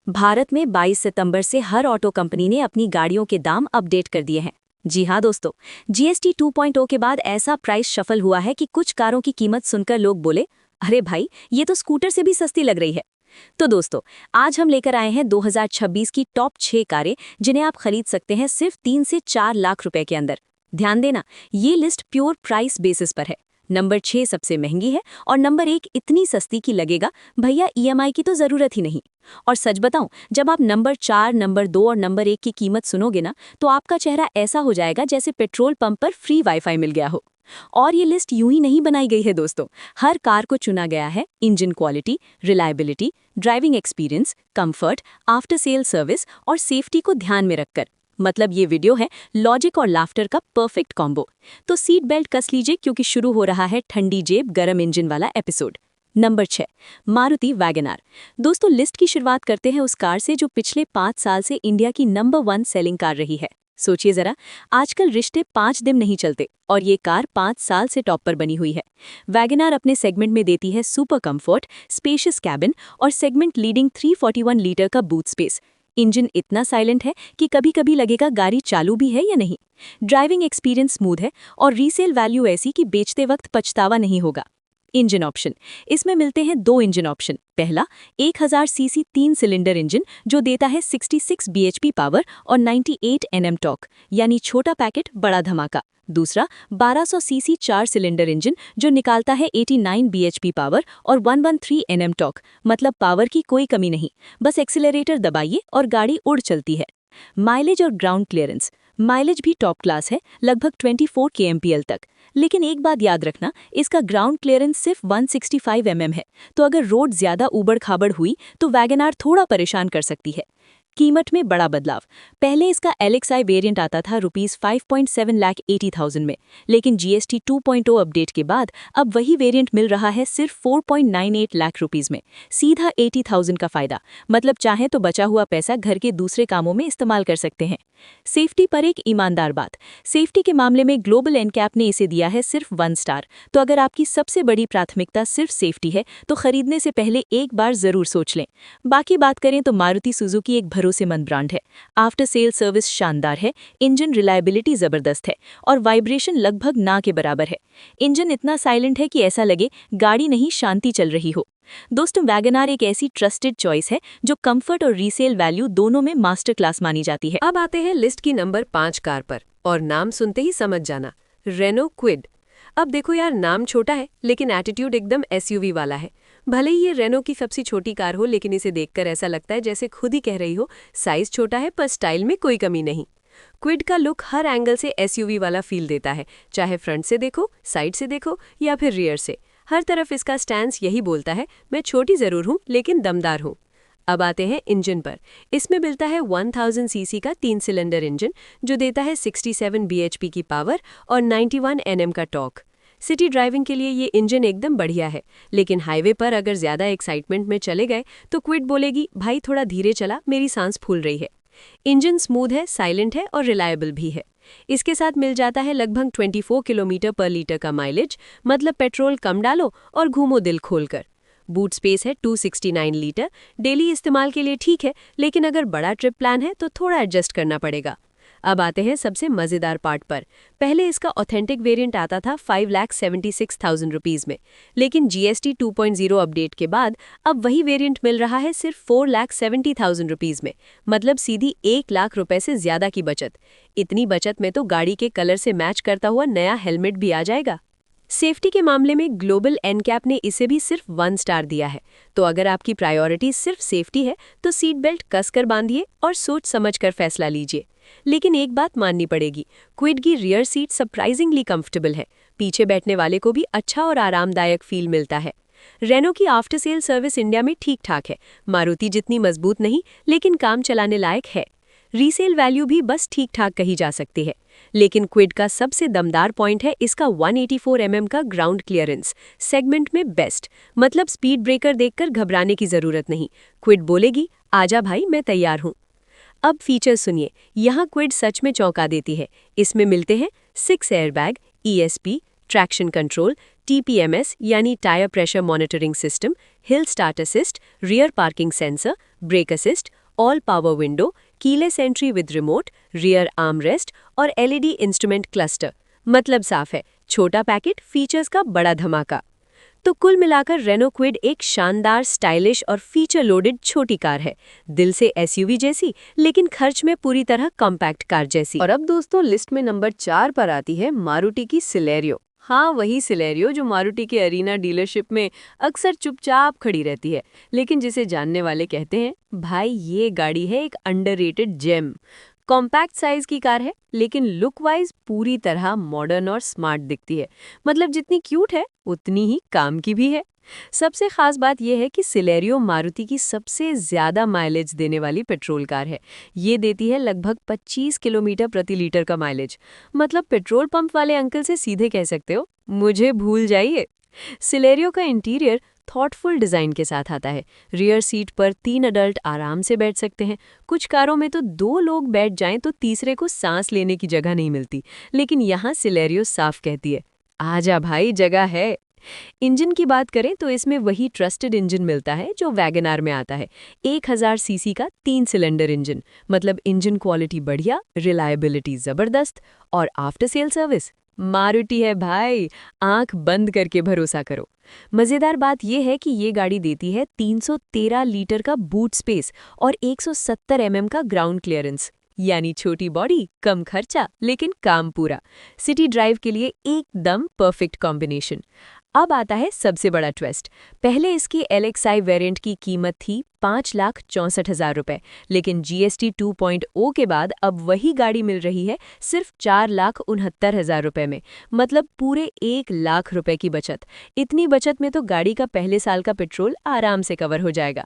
भारत में 22 सितंबर से हर auto company ने अपनी गाड़ियों के दाम अपडेट कर दिए हैं। जी हाँ दोस्तों, जीएसटी 2.0 के बाद ऐसा प्राइस शफल हुआ है कि कुछ कारों की कीमत सुनकर लोग बोले, अरे भाई ये तो स्कूटर से भी सस्ती लग रही है। तो दोस्तों, आज हम लेकर आए हैं 2026 की टॉप 6 कारें जिन्हें आप खरीद सकते हैं सिर्फ 3 से 4 लाख रुपए के अंदर। ध्यान देना, ये लिस्ट प्योर प्राइस बेसिस पर है। नंबर 6 सबसे महंगी है और नंबर 1 इतनी सस्ती कि लगेगा भैया ईएमआई की तो जरूरत ही नहीं। और सच बताऊं, जब आप नंबर 4, नंबर 2 और नंबर 1 की कीमत सुनोगे ना, तो आपका चेहरा ऐसा हो जाएगा जैसे पेट्रोल पंप पर फ्री वाईफाई मिल गया हो। और ये लिस्ट यूं ही नहीं बनाई गई है दोस्तों, हर कार को चुना गया है engine quality, reliability, driving experience, comfort, after sale service और सेफ्टी को ध्यान में रखकर। मतलब ये वीडियो है लॉजिक और लाफ्टर का परफेक्ट कॉम्बो। तो सीट बेल्ट कस लीजिए क्योंकि शुरू हो रहा है ठंडी जेब गरम इंजन वाला एपिसोड। Number 6, Maruti WagonR. दोस्तों, लिस्ट की शुरुआत करते हैं उस कार से जो पिछले 5 साल से इंडिया की नंबर 1 सेलिंग कार रही है। सोचिए जरा, आजकल रिश्ते 5 दिन नहीं चलते और ये कार 5 साल से टॉप पर बनी हुई है। वैगनआर अपने सेगमेंट में देती है सुपर कंफर्ट, स्पेशियस कैबिन और सेगमेंट लीडिंग 341 लीटर का बूट स्पेस। इंजन इतना साइलेंट है कि कभी कभी लगेगा गाड़ी चालू भी है या नहीं। ड्राइविंग एक्सपीरियंस स्मूथ है और रीसेल वैल्यू ऐसी कि बेचते वक्त पछतावा नहीं होगा। इंजन ऑप्शन, इसमें मिलते हैं 2 इंजन ऑप्शन। पहला 1000 सीसी 3 सिलेंडर इंजन जो देता है 66 बीएचपी पावर और 98 एनएम टॉर्क, यानी छोटा पैकेट बड़ा धमाका। दूसरा 1200 सीसी 4 सिलेंडर इंजन जो निकालता है 89 बीएचपी पावर और 113 एनएम टॉर्क, मतलब पावर की कोई कमी नहीं, बस एक्सीलरेटर दबाइए और गाड़ी उड़ चलती है। माइलेज और ग्राउंड क्लियरेंस, माइलेज भी टॉप क्लास है, लगभग 24 kmpl तक। लेकिन एक बात याद रखना, इसका ग्राउंड क्लियरेंस सिर्फ 165 mm है, तो अगर रोड ज्यादा उबड़ खाबड़ हुई तो वैगनआर थोड़ा परेशान कर सकती है। कीमत में बड़ा बदलाव, पहले इसका LXI वेरिएंट आता था ₹5.780,000 में, लेकिन जीएसटी 2.0 अपडेट के बाद अब वही वेरिएंट मिल रहा है सिर्फ 4.98 लाख रुपीस में। सीधा 80,000 का फायदा, मतलब चाहे तो बचा हुआ पैसा घर के दूसरे कामों में इस्तेमाल कर सकते हैं। सेफ्टी पर एक ईमानदार बात, सेफ्टी के मामले में ग्लोबल एनकैप ने इसे दिया है सिर्फ 1 स्टार। तो अगर आपकी सबसे बड़ी प्राथमिकता सिर्फ सेफ्टी है तो खरीदने से पहले एक बार जरूर सोच लें। बाकी बात करें तो मारुति सुजुकी एक भरोसेमंद ब्रांड है। आफ्टर सेल सर्विस शानदार है, इंजन रिलायबिलिटी जबरदस्त है और वाइब्रेशन लगभग ना के बराबर है। इंजन इतना साइलेंट है कि ऐसा लगे गाड़ी नहीं शांति चल रही हो। दोस्तों, वैगनआर एक ऐसी ट्रस्टेड चॉइस है जो कंफर्ट और रीसेल वैल्यू दोनों में मास्टर क्लास मानी जाती है। अब आते हैं लिस्ट की नंबर 5 कार पर, और नाम सुनते ही समझ जाना, रेनो क्विड। अब देखो यार, नाम छोटा है लेकिन एटीट्यूड एकदम एसयूवी वाला है। भले ही ये रेनो की सबसे छोटी कार हो, लेकिन इसे देखकर ऐसा लगता है जैसे खुद ही कह रही हो, साइज छोटा है पर स्टाइल में कोई कमी नहीं। क्विड का लुक हर एंगल से एसयूवी वाला फील देता है, चाहे फ्रंट से देखो, साइड से देखो या फिर रियर से। हर तरफ इसका स्टैंस यही बोलता है, मैं छोटी जरूर हूँ लेकिन दमदार हूँ। अब आते हैं इंजन पर। इसमें मिलता है 1000 सीसी का 3 सिलेंडर इंजन जो देता है 67 बीएचपी की पावर और 91 एनएम का टॉर्क। सिटी ड्राइविंग के लिए ये इंजन एकदम बढ़िया है, लेकिन हाईवे पर अगर ज्यादा एक्साइटमेंट में चले गए तो क्विड बोलेगी, भाई थोड़ा धीरे चला, मेरी सांस फूल रही है। इंजन स्मूथ है, साइलेंट है और रिलायबल भी है। इसके साथ मिल जाता है लगभग 24 किलोमीटर पर लीटर का माइलेज, मतलब पेट्रोल कम डालो और घूमो दिल खोलकर। बूट स्पेस है 269 लीटर, डेली इस्तेमाल के लिए ठीक है, लेकिन अगर बड़ा ट्रिप प्लान है तो थोड़ा एडजस्ट करना पड़ेगा। अब आते हैं सबसे मजेदार पार्ट पर। पहले इसका ऑथेंटिक वेरिएंट आता था 5,76,000 रुपीज में, लेकिन जीएसटी 2.0 अपडेट के बाद अब वही वेरिएंट मिल रहा है सिर्फ 4,70,000 रुपीज में, मतलब सीधी 1 लाख रुपए से ज्यादा की बचत। इतनी बचत में तो गाड़ी के कलर से मैच करता हुआ नया हेलमेट भी आ जाएगा। सेफ्टी के मामले में ग्लोबल एनकैप ने इसे भी सिर्फ 1 स्टार दिया है। तो अगर आपकी प्रायोरिटी सिर्फ सेफ्टी है तो सीट बेल्ट कसकर बांधिए और सोच समझकर फैसला लीजिए। लेकिन एक बात माननी पड़ेगी, क्विड की रियर सीट सरप्राइजिंगली कंफर्टेबल है, पीछे बैठने वाले को भी अच्छा और आरामदायक फील मिलता है। रेनो की आफ्टर सेल सर्विस इंडिया में ठीक ठाक है, मारुति जितनी मजबूत नहीं लेकिन काम चलाने लायक है। रीसेल वैल्यू भी बस ठीक ठाक कही जा सकती है। लेकिन क्विड का सबसे दमदार पॉइंट है इसका 184 mm का ग्राउंड क्लियरेंस, सेगमेंट में बेस्ट, मतलब स्पीड ब्रेकर देखकर घबराने की जरूरत नहीं। क्विड बोलेगी, आजा भाई मैं तैयार हूँ। अब फीचर सुनिए, यहाँ क्विड सच में चौंका देती है। इसमें मिलते हैं 6 airbag, ESP, traction control, TPMS यानी tyre pressure monitoring system, hill start assist, rear parking sensor, brake assist all power window, keyless entry with remote, rear armrest और एलईडी इंस्ट्रूमेंट क्लस्टर। मतलब साफ है, छोटा पैकेट, फीचर्स का बड़ा धमाका। तो कुल मिलाकर रेनो क्विड एक शानदार, स्टाइलिश और फीचर लोडेड छोटी कार है। दिल से एसयूवी जैसी, लेकिन खर्च में पूरी तरह कॉम्पैक्ट कार जैसी। और अब दोस्तों लिस्ट में नंबर 4 पर आती है मारुति की सिलेरियो। हाँ, वही सिलेरियो जो मारुति के अरीना डीलरशिप में अक्सर चुपचाप खड़ी रहती है, लेकिन जिसे जानने वाले कहते हैं भाई ये गाड़ी है एक अंडररेटेड जेम। कॉम्पैक्ट साइज की कार है, लेकिन लुक वाइज पूरी तरह मॉडर्न और स्मार्ट दिखती है। मतलब जितनी क्यूट है उतनी ही काम की भी है। सबसे खास बात यह है कि सिलेरियो मारुति की सबसे ज्यादा माइलेज देने वाली पेट्रोल कार है। ये देती है लगभग 25 किलोमीटर प्रति लीटर का माइलेज। मतलब पेट्रोल पंप वाले अंकल से सीधे कह सकते हो, मुझे भूल जाइए। सिलेरियो का इंटीरियर थॉटफुल डिजाइन के साथ आता है। रियर सीट पर 3 अडल्ट आराम से बैठ सकते हैं। कुछ कारों में तो 2 लोग बैठ जाएं तो तीसरे को सांस लेने की जगह नहीं मिलती, लेकिन यहाँ सिलेरियो साफ कहती है, आजा भाई, जगह है। इंजन की बात करें तो इसमें वही ट्रस्टेड इंजन मिलता है जो वैगनार में आता है। 1000 सीसी का 3 सिलेंडर इंजन। मतलब इंजन क्वालिटी बढ़िया, रिलायबिलिटी जबरदस्त और आफ्टर सेल सर्विस मारुति है भाई, आंख बंद करके भरोसा करो। मजेदार बात यह है कि ये गाड़ी देती है 313 लीटर का बूट स्पेस और 170 का ग्राउंड क्लियरेंस। यानी छोटी बॉडी, कम खर्चा, लेकिन काम पूरा। सिटी ड्राइव के लिए एकदम परफेक्ट कॉम्बिनेशन। अब आता है सबसे बड़ा ट्विस्ट। पहले इसकी LXI वेरिएंट की कीमत थी 5,64,000 रुपए, लेकिन GST 2.0 के बाद अब वही गाड़ी मिल रही है सिर्फ 4,69,000 रुपए में। मतलब पूरे 1 लाख रुपए की बचत। इतनी बचत में तो गाड़ी का पहले साल का पेट्रोल आराम से कवर हो जाएगा।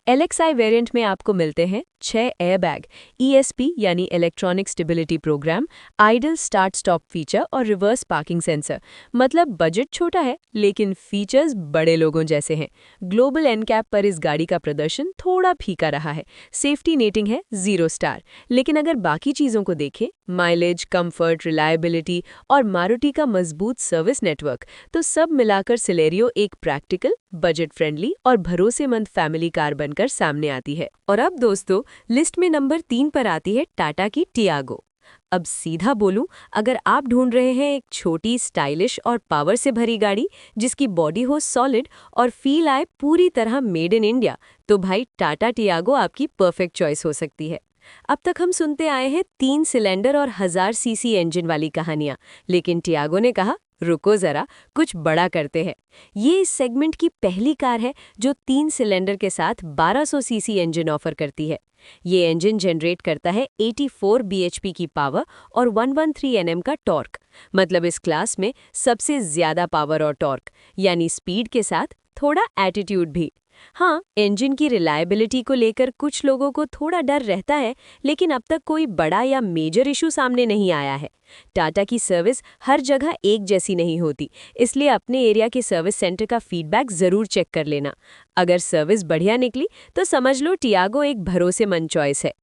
LXI वेरिएंट में आपको मिलते हैं 6 एयरबैग, ESP यानी electronic stability program, idle start stop feature और रिवर्स पार्किंग सेंसर। मतलब बजट छोटा है, लेकिन फीचर्स बड़े लोगों जैसे हैं। ग्लोबल एनकैप पर इस गाड़ी का प्रदर्शन थोड़ा फीका रहा है। सेफ्टी रेटिंग है 0 स्टार, लेकिन अगर बाकी चीजों को देखें, माइलेज, कंफर्ट, रिलायबिलिटी और मारुति का मजबूत सर्विस नेटवर्क, तो सब मिलाकर सिलेरियो एक प्रैक्टिकल, बजट फ्रेंडली और भरोसेमंद फैमिली कार बनकर सामने आती है। और अब दोस्तों लिस्ट में नंबर 3 पर आती है टाटा की टियागो। अब सीधा बोलूं, अगर आप ढूंढ रहे हैं एक छोटी, स्टाइलिश और पावर से भरी गाड़ी जिसकी बॉडी हो सॉलिड और फील आए पूरी तरह मेड इन इंडिया, तो भाई टाटा टियागो आपकी परफेक्ट चॉइस हो सकती है। अब तक हम सुनते आए हैं 3 सिलेंडर और 1000 सीसी इंजन वाली कहानियां, लेकिन टियागो ने कहा रुको जरा, कुछ बड़ा करते हैं। ये इस सेगमेंट की पहली कार है जो 3 सिलेंडर के साथ 1200 सीसी इंजन ऑफर करती है। ये इंजन जनरेट करता है 84 bhp की पावर और 113 Nm का टॉर्क। मतलब इस क्लास में सबसे ज्यादा पावर और टॉर्क, यानी स्पीड के साथ थोड़ा एटीट्यूड भी। हाँ, इंजन की रिलायबिलिटी को लेकर कुछ लोगों को थोड़ा डर रहता है, लेकिन अब तक कोई बड़ा या मेजर इशू सामने नहीं आया है। टाटा की सर्विस हर जगह एक जैसी नहीं होती, इसलिए अपने एरिया के सर्विस सेंटर का फीडबैक जरूर चेक कर लेना। अगर सर्विस बढ़िया निकली तो समझ लो टियागो एक भरोसेमंद चॉइस है।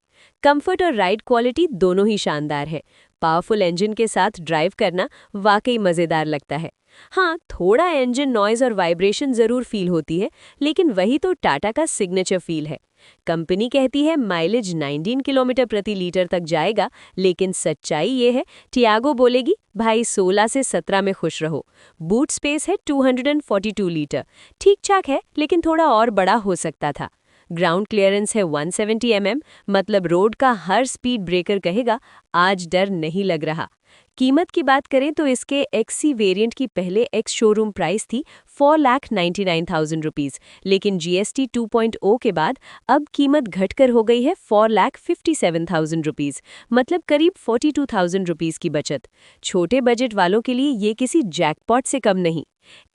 कंफर्ट और राइड क्वालिटी दोनों ही शानदार है। पावरफुल इंजन के साथ ड्राइव करना वाकई मजेदार लगता है। हाँ, थोड़ा इंजन नॉइज और वाइब्रेशन जरूर फील होती है, लेकिन वही तो टाटा का सिग्नेचर फील है। कंपनी कहती है माइलेज 19 किलोमीटर प्रति लीटर तक जाएगा, लेकिन सच्चाई ये है टियागो बोलेगी भाई 16 से 17 में खुश रहो। बूट स्पेस है 242 लीटर, ठीक ठाक है, लेकिन थोड़ा और बड़ा हो सकता था। ग्राउंड क्लियरेंस है 170 mm, मतलब रोड का हर स्पीड ब्रेकर कहेगा आज डर नहीं लग रहा। कीमत की बात करें तो इसके XC वेरिएंट की पहले एक्स शोरूम प्राइस थी 4,99,000 रुपीज़, लेकिन GST 2.0 के बाद अब कीमत घटकर हो गई है 4,57,000 रुपीज़। मतलब करीब 42,000 रुपीज़ की बचत। छोटे बजट वालों के लिए ये किसी जैकपॉट से कम नहीं।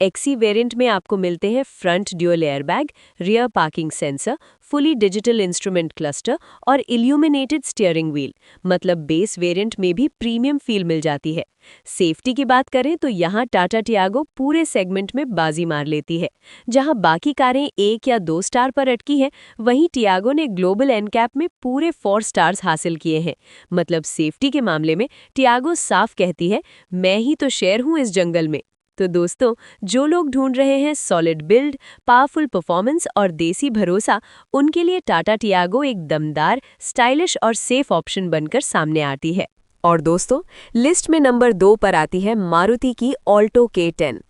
XC वेरिएंट में आपको मिलते हैं front dual airbag, rear parking sensor, fully digital instrument cluster और इल्यूमिनेटेड स्टीयरिंग व्हील। मतलब बेस वेरिएंट में भी प्रीमियम फील मिल जाती है। सेफ्टी की बात करें तो यहाँ टाटा टियागो पूरे सेगमेंट में बाजी मार लेती है। जहाँ बाकी कारें 1 या 2 स्टार पर अटकी हैं, वहीं टियागो ने ग्लोबल एनकैप में पूरे 4 स्टार्स हासिल किए हैं। मतलब सेफ्टी के मामले में टियागो साफ कहती है मैं ही तो शेर हूँ इस जंगल में। तो दोस्तों, जो लोग ढूंढ रहे हैं सॉलिड बिल्ड, पावरफुल परफॉर्मेंस और देसी भरोसा, उनके लिए टाटा टियागो एक दमदार, स्टाइलिश और सेफ ऑप्शन बनकर सामने आती है। और दोस्तों, लिस्ट में नंबर 2 पर आती है मारुति की ऑल्टो K10।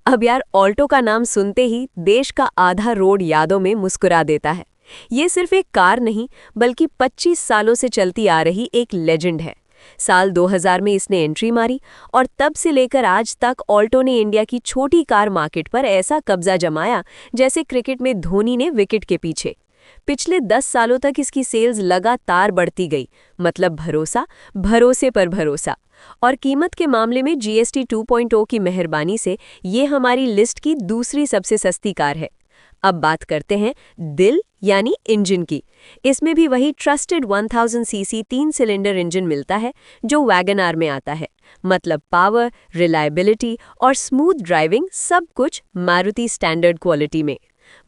अब यार, ऑल्टो का नाम सुनते ही देश का आधा रोड यादों में मुस्कुरा देता है। ये सिर्फ एक कार नहीं, बल्कि 25 सालों से चलती आ रही एक लेजेंड है। साल 2000 में इसने एंट्री मारी और तब से लेकर आज तक ऑल्टो ने इंडिया की छोटी कार मार्केट पर ऐसा कब्जा जमाया जैसे क्रिकेट में धोनी ने विकेट के पीछे। पिछले 10 सालों तक इसकी सेल्स लगातार बढ़ती गई, मतलब भरोसा, भरोसे पर भरोसा। और कीमत के मामले में GST 2.0 की मेहरबानी से ये हमारी लिस्ट की दूसरी सबसे सस्ती कार है। अब बात करते हैं दिल यानी इंजन की। इसमें भी वही ट्रस्टेड 1000 सीसी 3 सिलेंडर इंजन मिलता है जो वैगन आर में आता है। मतलब पावर, रिलायबिलिटी और स्मूथ ड्राइविंग, सब कुछ मारुति स्टैंडर्ड क्वालिटी में।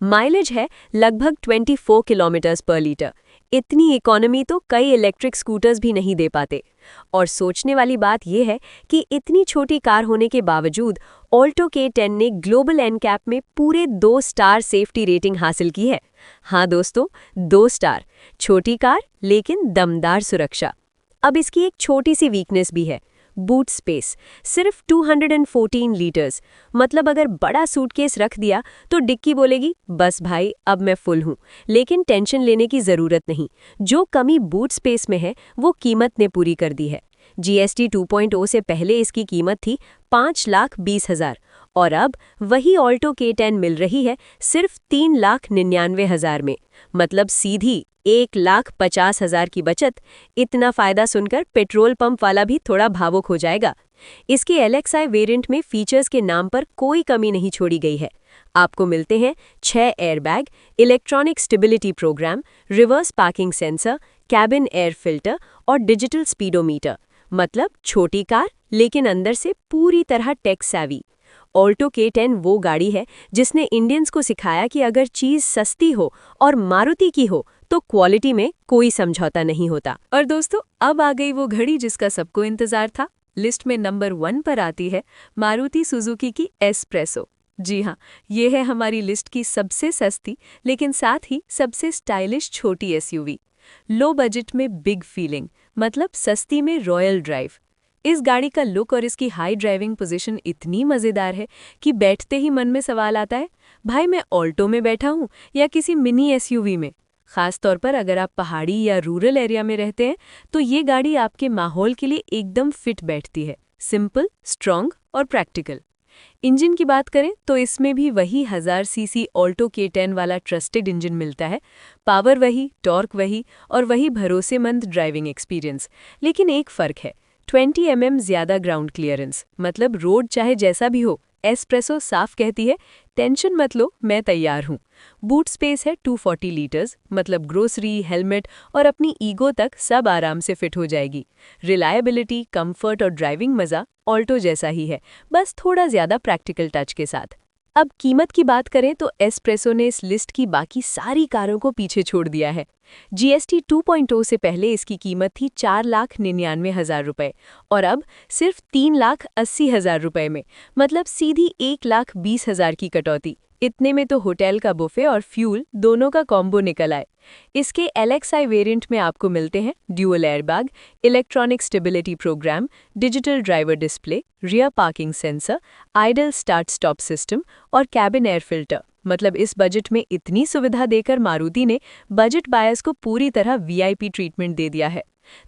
माइलेज है लगभग 24 किलोमीटर्स पर लीटर। इतनी इकोनॉमी तो कई इलेक्ट्रिक स्कूटर्स भी नहीं दे पाते। और सोचने वाली बात यह है कि इतनी छोटी कार होने के बावजूद ऑल्टो K10 ने ग्लोबल एनकैप में पूरे 2 स्टार सेफ्टी रेटिंग हासिल की है। हाँ दोस्तों, 2 स्टार। छोटी कार लेकिन दमदार सुरक्षा। अब इसकी एक छोटी सी वीकनेस भी है, बूट स्पेस, सिर्फ 214 लीटर्स। मतलब अगर बड़ा सूटकेस रख दिया तो डिक्की बोलेगी बस भाई अब मैं फुल हूँ। लेकिन टेंशन लेने की ज़रूरत नहीं, जो कमी बूट स्पेस में है वो कीमत ने पूरी कर दी है। GST 2.0 से पहले इसकी कीमत थी 5,20,000 और अब वही ऑल्टो K10 मिल रही है सिर्फ 3,99,000 में। मतलब सीधी 1,50,000 की बचत। इतना फायदा सुनकर पेट्रोल पंप वाला भी थोड़ा भावुक हो जाएगा। इसके LXI वेरिएंट में फीचर्स के नाम पर कोई कमी नहीं छोड़ी गई है। आपको मिलते हैं 6 airbag, electronic stability program, reverse parking sensor, cabin air filter और डिजिटल स्पीडोमीटर। मतलब छोटी कार लेकिन अंदर से पूरी तरह टेक सैवी। ऑल्टो K10 वो गाड़ी है जिसने इंडियंस को सिखाया कि अगर चीज़ सस्ती हो और मारुति की हो तो क्वालिटी में कोई समझौता नहीं होता। और दोस्तों, अब आ गई वो घड़ी जिसका सबको इंतजार था। लिस्ट में नंबर 1 पर आती है मारुति सुजुकी की एस्प्रेसो। जी हाँ, ये है हमारी लिस्ट की सबसे सस्ती लेकिन साथ ही सबसे स्टाइलिश छोटी SUV। लो बजट में बिग फीलिंग, मतलब सस्ती में रॉयल ड्राइव। इस गाड़ी का लुक और इसकी हाई ड्राइविंग पोजीशन इतनी मज़ेदार है कि बैठते ही मन में सवाल आता है, भाई मैं ऑल्टो में बैठा हूँ या किसी मिनी SUV में। खास तौर पर अगर आप पहाड़ी या रूरल एरिया में रहते हैं तो ये गाड़ी आपके माहौल के लिए एकदम फिट बैठती है। सिंपल, स्ट्रॉन्ग और प्रैक्टिकल। इंजन की बात करें तो इसमें भी वही 1000 सीसी ऑल्टो K10 वाला ट्रस्टेड इंजन मिलता है। पावर वही, टॉर्क वही और वही भरोसेमंद ड्राइविंग एक्सपीरियंस। लेकिन एक फ़र्क है, 20 mm ज़्यादा ग्राउंड क्लियरेंस। मतलब रोड चाहे जैसा भी हो, एस्प्रेसो साफ कहती है टेंशन मत लो, मैं तैयार हूँ। बूट स्पेस है 240 लीटर्स। मतलब ग्रोसरी, हेलमेट और अपनी ईगो तक सब आराम से फिट हो जाएगी। रिलायबिलिटी, कंफर्ट और ड्राइविंग मज़ा ऑल्टो जैसा ही है, बस थोड़ा ज़्यादा प्रैक्टिकल टच के साथ। अब कीमत की बात करें तो एस्प्रेसो ने इस लिस्ट की बाकी सारी कारों को पीछे छोड़ दिया है। GST 2.0 से पहले इसकी कीमत थी 4,99,000 रुपये और अब सिर्फ 3,80,000 रुपये में। मतलब सीधी 1,20,000 की कटौती। इतने में तो होटल का बुफे और फ्यूल दोनों का कॉम्बो निकल आए। इसके LXI वेरिएंट में आपको मिलते हैं dual airbag, electronic stability program, digital driver display, rear parking sensor, idle start stop system और कैबिन एयर फिल्टर। मतलब इस बजट में इतनी सुविधा देकर मारुति ने बजट बायर्स को पूरी तरह VIP ट्रीटमेंट दे दिया है।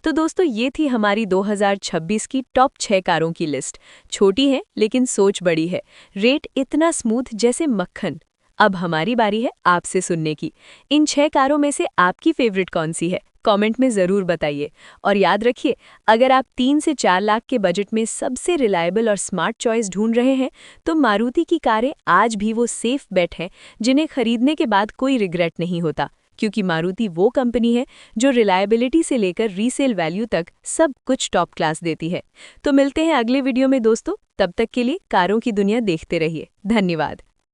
तो दोस्तों, ये थी हमारी 2026 की टॉप 6 कारों की लिस्ट। छोटी है लेकिन सोच बड़ी है, रेट इतना स्मूथ जैसे मक्खन। अब हमारी बारी है आपसे सुनने की। इन 6 कारों में से आपकी फेवरेट कौन सी है? कमेंट में ज़रूर बताइए। और याद रखिए, अगर आप 3 से 4 लाख के बजट में सबसे रिलायबल और स्मार्ट चॉइस ढूंढ रहे हैं तो मारुति की कारें आज भी वो सेफ बेट हैं जिन्हें खरीदने के बाद कोई रिग्रेट नहीं होता। क्योंकि मारुति वो कंपनी है जो रिलायबिलिटी से लेकर रीसेल वैल्यू तक सब कुछ टॉप क्लास देती है। तो मिलते हैं अगले वीडियो में दोस्तों। तब तक के लिए कारों की दुनिया देखते रहिए। धन्यवाद।